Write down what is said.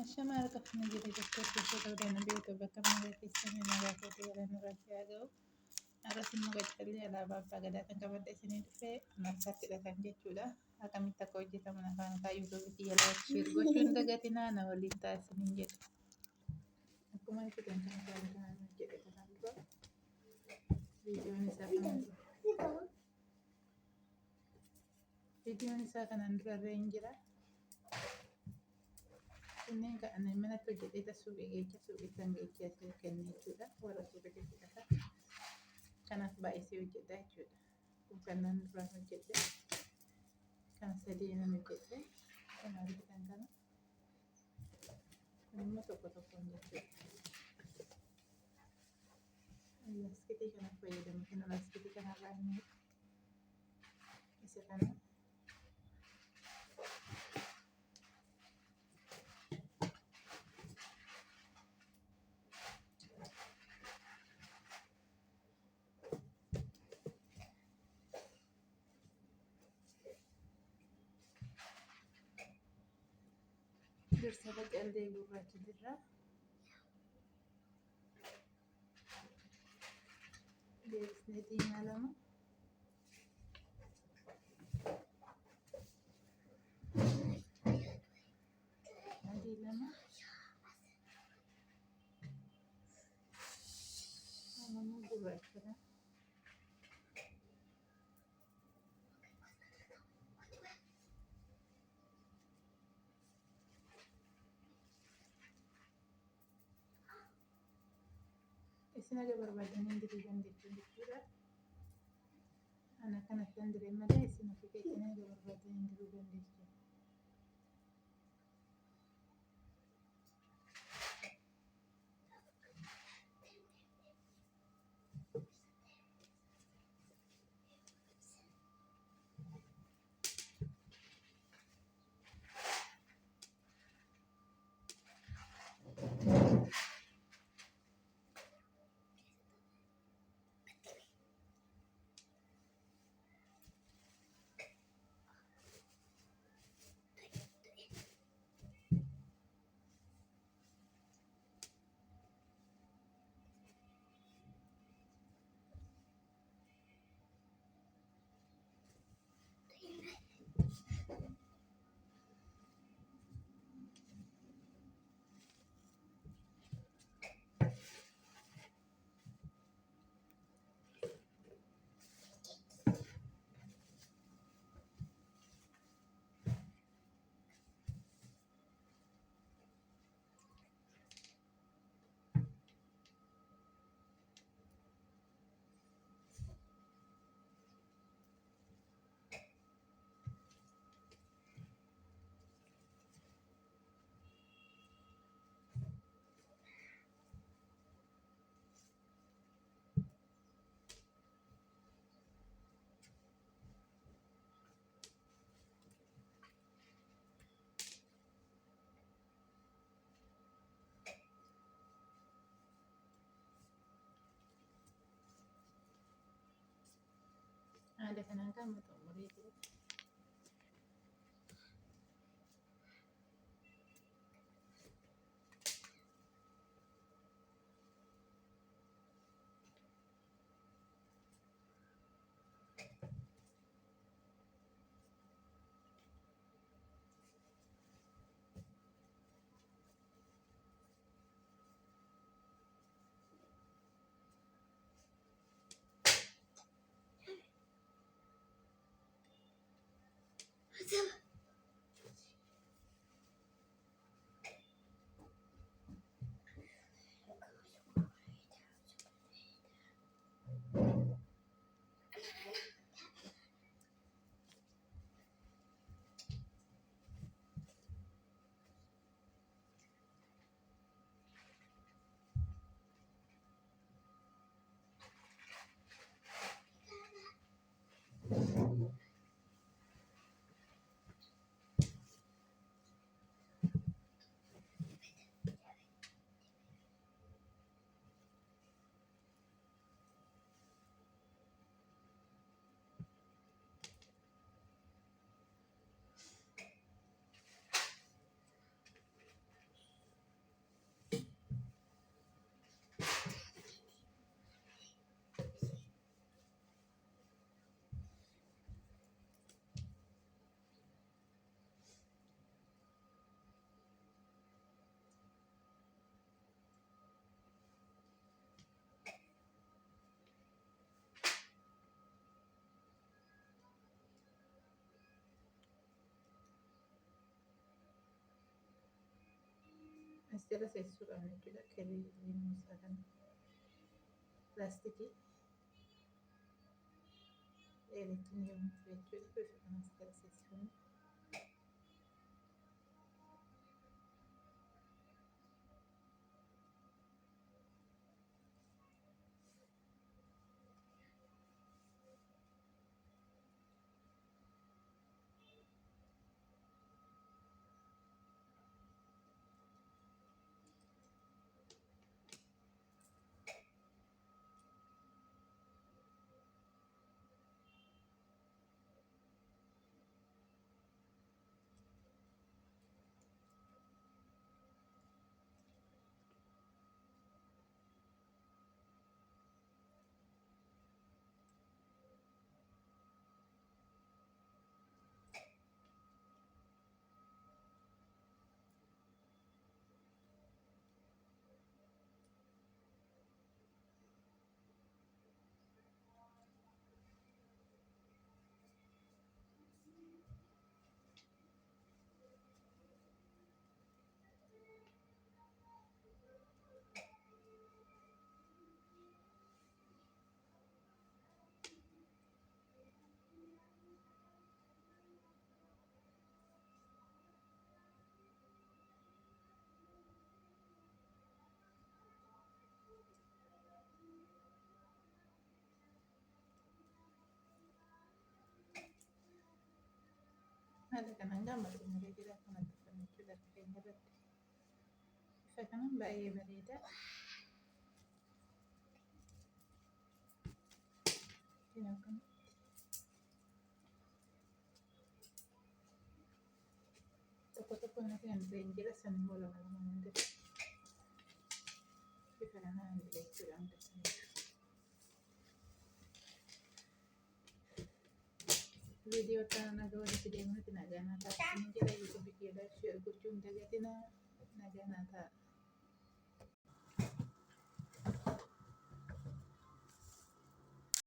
Ashamaa akkuma jiru tokko dana beektu bakka malee keessanii nagaa kootii waliin irratti yaa'u. Arras immoo gacallee alaabaa abbaa gadaa kan qabadhe isinii dhufee marsattidha kan jechuudha. Akkamitti akka hojjetamu afaan yuutuubiitti yaalaa gochuun dagatinaa na waliin taasisaniin jedhu. Akkuma argitan kan kanaan hojjete kanaan dura viidiyoon isaa kanaan dura irra hin jira. Kunneen kan manatti hojjetee suuqii kan geejjiba kennu jechuudha. Warra suuqii jechuudha. Kanaaf baay'isee hojjeta jechuudha. Kun kanneen duraan hojjete kan sadii nan hojjete kan argitan kana. Kun immoo tokko tokkoon jechuudha. Laastikiitii kana fayyadamu. Kan laastikiitii kanarraa inni isa kana. Dursa baqallee gurraacha jirra. Deebisnee diimaa lama. Adii lama. Ammoo gurraachadha. Isin aga barbaadanii diruu dandeettu jechuudha. Ana kanatti kan diree malee isin ofii keessanii aga barbaadanii diruu dandeettu. Ada kanaan kan umurii jiru. as jala seessuudhaan jechuudha. Kirrii muusaa kana pilaastikii dheereetiin yommuu jechuudha. Bifa kanas jala seessuun haala kanaan gammadu muree jira kanatti kan jechuudha. Keenya irratti bifa kanaan baay'ee bareeda. Tokko tokko natti kan jira san immoo lama lamaan jira. Bifa kanaan jechuudha jechuudha. Video kana nagaa walitti deemuuti nagaa naa ta'a. Inni jira YouTube keessa share gochuun dagatina nagaa naa ta'a.